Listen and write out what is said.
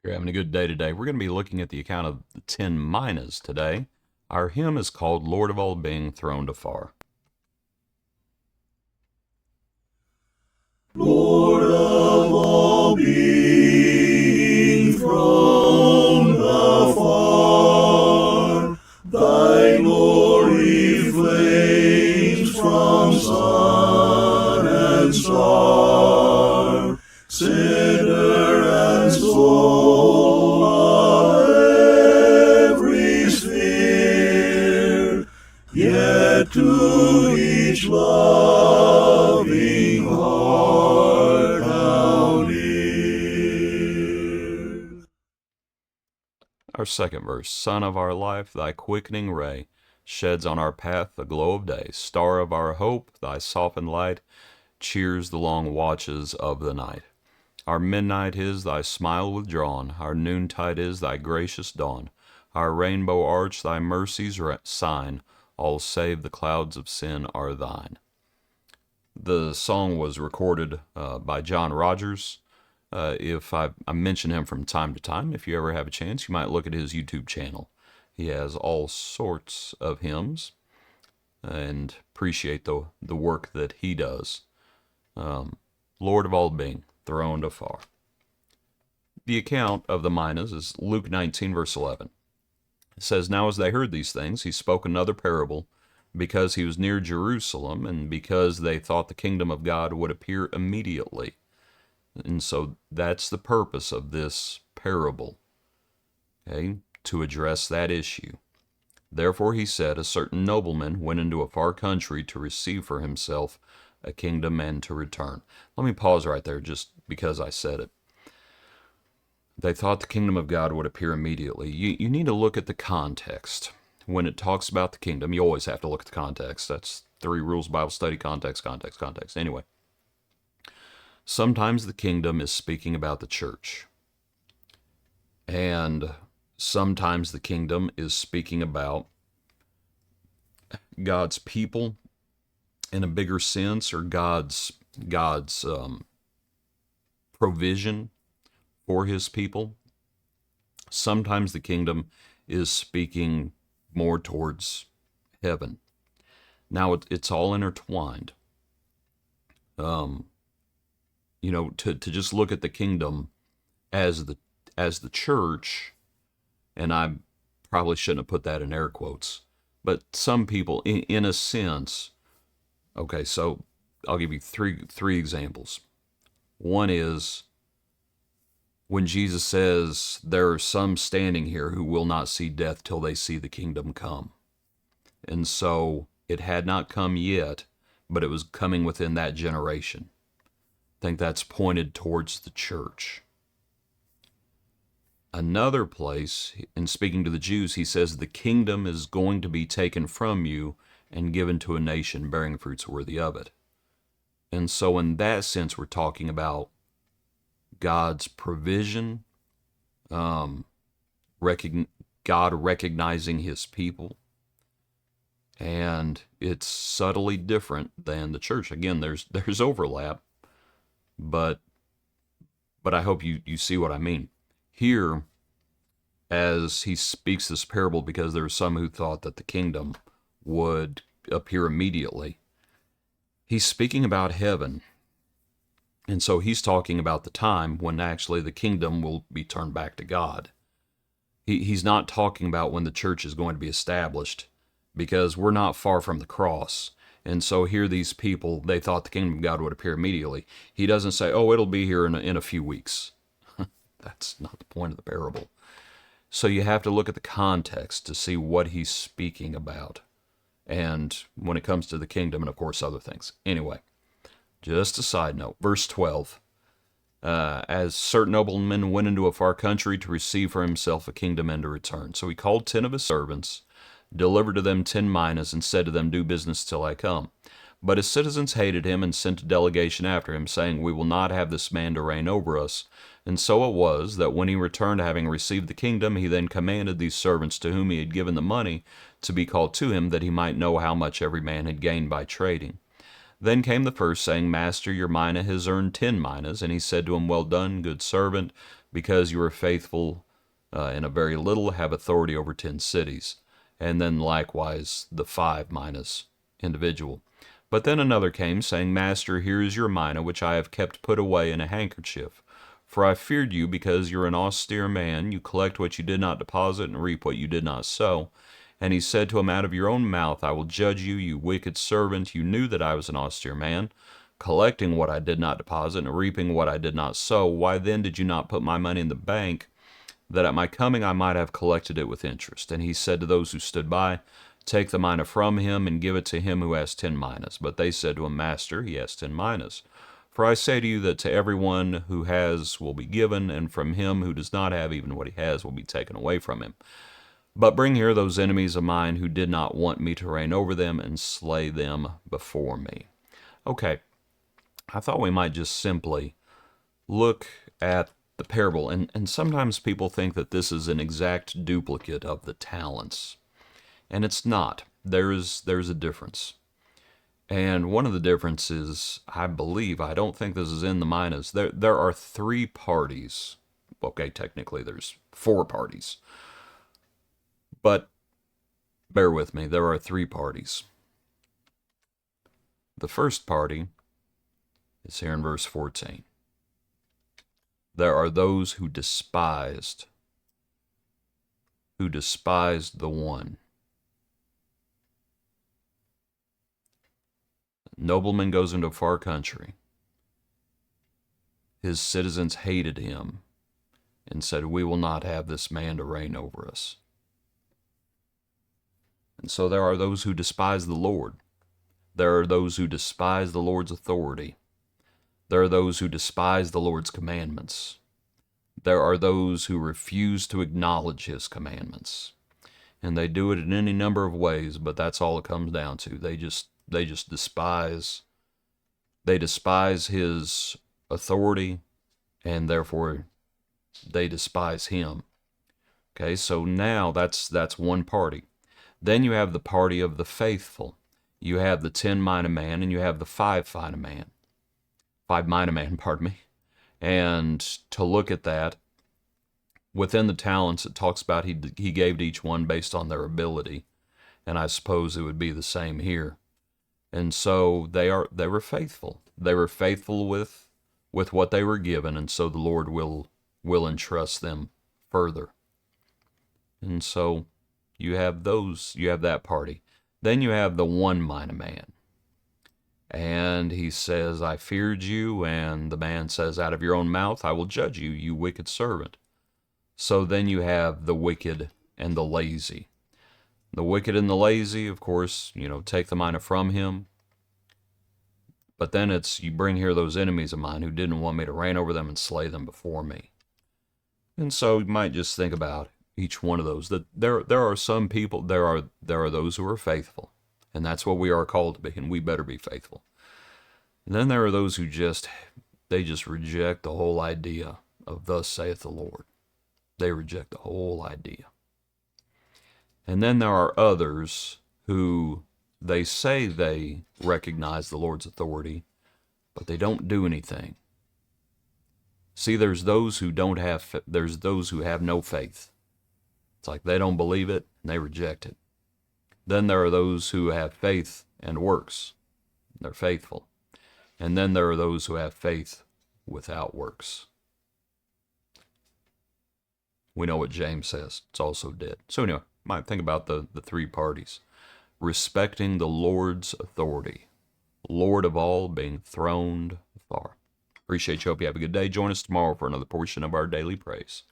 You're having a good day today. We're going to be looking at the account of the 10 Minas today. Our hymn is called Lord of All Being, Throned Afar. Lord of all being, throned afar, thy glory flames from sun and star, sinner and soul of every sphere, yet to each loving heart how near. Our second verse, Sun of our life, thy quickening ray sheds on our path the glow of day. Star of our hope, thy softened light cheers the long watches of the night. Our midnight is thy smile withdrawn, our noontide is thy gracious dawn. Our rainbow arch, thy mercy's sign, all save the clouds of sin are thine. The song was recorded by John Rogers. If I mention him from time to time, if you ever have a chance, you might look at his YouTube channel. He has all sorts of hymns, and appreciate the work that he does. Lord of all being, throned afar. The account of the Minas is Luke 19, verse 11. It says, Now as they heard these things, he spoke another parable, because he was near Jerusalem, and because they thought the kingdom of God would appear immediately. And so that's the purpose of this parable, okay, to address that issue. Therefore he said, A certain nobleman went into a far country to receive for himself a kingdom and to return. Let me pause right there just because I said it. They thought the kingdom of God would appear immediately. You need to look at the context. When it talks about the kingdom, you always have to look at the context. That's 3 rules Bible study: context, context, context. Anyway, sometimes the kingdom is speaking about the church. And sometimes the kingdom is speaking about God's people in a bigger sense, or God's provision for his people. Sometimes the kingdom is speaking more towards heaven. Now it's all intertwined. To just look at the kingdom as the church, and I probably shouldn't have put that in air quotes, but some people, in a sense, okay, so I'll give you three examples. One is when Jesus says, there are some standing here who will not see death till they see the kingdom come. And so it had not come yet, but it was coming within that generation. I think that's pointed towards the church. Another place, in speaking to the Jews, he says, the kingdom is going to be taken from you and given to a nation bearing fruits worthy of it. And so in that sense, we're talking about God's provision, God recognizing his people, and it's subtly different than the church. Again, there's overlap, but I hope you see what I mean. Here, as he speaks this parable, because there are some who thought that the kingdom would appear immediately, he's speaking about heaven. And so he's talking about the time when actually the kingdom will be turned back to God. He's not talking about when the church is going to be established, because we're not far from the cross. And so here these people, they thought the kingdom of God would appear immediately. He doesn't say, oh, it'll be here in a few weeks. That's not the point of the parable. So you have to look at the context to see what he's speaking about. And when it comes to the kingdom, and of course other things. Anyway, just a side note. Verse 12. As certain nobleman went into a far country to receive for himself a kingdom and to return. So he called 10 of his servants, delivered to them 10 minas, and said to them, do business till I come. But his citizens hated him and sent a delegation after him, saying, we will not have this man to reign over us. And so it was that when he returned, having received the kingdom, he then commanded these servants to whom he had given the money to be called to him, that he might know how much every man had gained by trading. Then came the first, saying, Master, your mina has earned 10 minas. And he said to him, Well done, good servant, because you are faithful in a very little, have authority over 10 cities. And then likewise the 5 minas individual. But then another came, saying, Master, here is your mina, which I have kept put away in a handkerchief. For I feared you, because you're an austere man. You collect what you did not deposit, and reap what you did not sow. And he said to him, Out of your own mouth I will judge you, you wicked servant. You knew that I was an austere man, collecting what I did not deposit, and reaping what I did not sow. Why then did you not put my money in the bank, that at my coming I might have collected it with interest? And he said to those who stood by, Take the mina from him, and give it to him who has 10 minas. But they said to him, Master, he has 10 minas. For I say to you that to everyone who has will be given, and from him who does not have, even what he has will be taken away from him. But bring here those enemies of mine who did not want me to reign over them, and slay them before me. Okay, I thought we might just simply look at the parable. And sometimes people think that this is an exact duplicate of the talents. And it's not. There's a difference. And one of the differences, I believe, I don't think this is in the minas. There are 3 parties. Okay, technically there's 4 parties. But bear with me, there are 3 parties. The first party is here in verse 14. There are those who despised the one. Nobleman goes into a far country. His citizens hated him and said, We will not have this man to reign over us. And so there are those who despise the Lord. There are those who despise the Lord's authority. There are those who despise the Lord's commandments. There are those who refuse to acknowledge his commandments. And they do it in any number of ways, but that's all it comes down to. They just despise. They despise his authority, and therefore they despise him. Okay, so now that's one party. Then you have the party of the faithful. You have the 10 mina man, and you have the 5 mina man. 5 mina man, pardon me. And to look at that, within the talents, it talks about he gave to each one based on their ability. And I suppose it would be the same here. And so they were faithful. They were faithful with what they were given, and so the Lord will entrust them further. And so you have that party. Then you have the 1 mina man. And he says, I feared you, and the man says, Out of your own mouth I will judge you, you wicked servant. So then you have the wicked and the lazy. The wicked and the lazy, of course, take the mina from him. But then it's, you bring here those enemies of mine who didn't want me to reign over them and slay them before me. And so you might just think about each one of those. That there are some people, there are those who are faithful. And that's what we are called to be, and we better be faithful. And then there are those who just reject the whole idea of thus saith the Lord. They reject the whole idea. And then there are others who they say they recognize the Lord's authority, but they don't do anything. See, there's those who have no faith. It's like they don't believe it and they reject it. Then there are those who have faith and works. They're faithful. And then there are those who have faith without works. We know what James says. It's also dead. So anyway, might think about the 3 parties. Respecting the Lord's authority. Lord of all being throned afar. Appreciate you. Hope you have a good day. Join us tomorrow for another portion of our daily praise.